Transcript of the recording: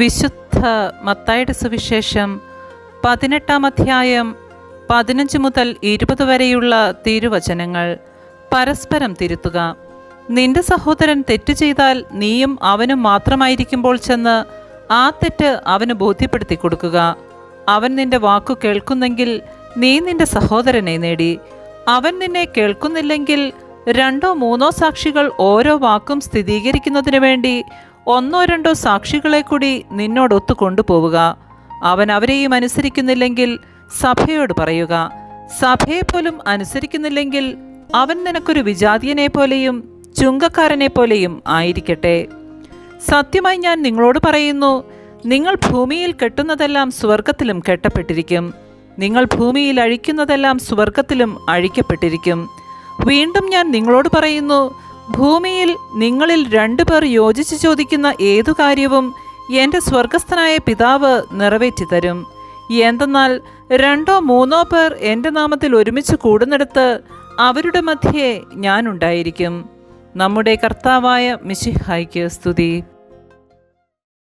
വിശുദ്ധ മത്തായിയുടെ സുവിശേഷം 18-ാം അധ്യായം 15 മുതൽ 20 വരെയുള്ള തിരുവചനങ്ങൾ. പരസ്പരം തിരുത്തുക. നിന്റെ സഹോദരൻ തെറ്റ് ചെയ്താൽ നീയും അവനും മാത്രമായിരിക്കുമ്പോൾ ചെന്ന് ആ തെറ്റ് അവന് ബോധ്യപ്പെടുത്തി കൊടുക്കുക. അവൻ നിന്റെ വാക്കു കേൾക്കുന്നെങ്കിൽ നീ നിന്റെ സഹോദരനെ നേടി. അവൻ നിന്നെ കേൾക്കുന്നില്ലെങ്കിൽ 2-3 സാക്ഷികൾ ഓരോ വാക്കും സ്ഥിരീകരിക്കുന്നതിനു വേണ്ടി 1-2 സാക്ഷികളെ കൂടി നിന്നോടൊത്തു കൊണ്ടുപോവുക. അവൻ അവരെയും അനുസരിക്കുന്നില്ലെങ്കിൽ സഭയോട് പറയുക. സഭയെപ്പോലും അനുസരിക്കുന്നില്ലെങ്കിൽ അവൻ നിനക്കൊരു വിജാതീയനെ പോലെയും ചുങ്കക്കാരനെ പോലെയും ആയിരിക്കട്ടെ. സത്യമായി ഞാൻ നിങ്ങളോട് പറയുന്നു, നിങ്ങൾ ഭൂമിയിൽ കെട്ടുന്നതെല്ലാം സ്വർഗത്തിലും കെട്ടപ്പെട്ടിരിക്കും, നിങ്ങൾ ഭൂമിയിൽ അഴിക്കുന്നതെല്ലാം സ്വർഗത്തിലും അഴിക്കപ്പെട്ടിരിക്കും. വീണ്ടും ഞാൻ നിങ്ങളോട് പറയുന്നു, ഭൂമിയിൽ നിങ്ങളിൽ 2 പേർ യോജിച്ച് ചോദിക്കുന്ന ഏതു കാര്യവും എൻ്റെ സ്വർഗസ്ഥനായ പിതാവ് നിറവേറ്റി തരും. എന്തെന്നാൽ 2-3 പേർ എൻ്റെ നാമത്തിൽ ഒരുമിച്ച് കൂടുന്നിടത്ത് അവരുടെ മധ്യേ ഞാനുണ്ടായിരിക്കും. നമ്മുടെ കർത്താവായ മിശിഹായ്ക്ക് സ്തുതി.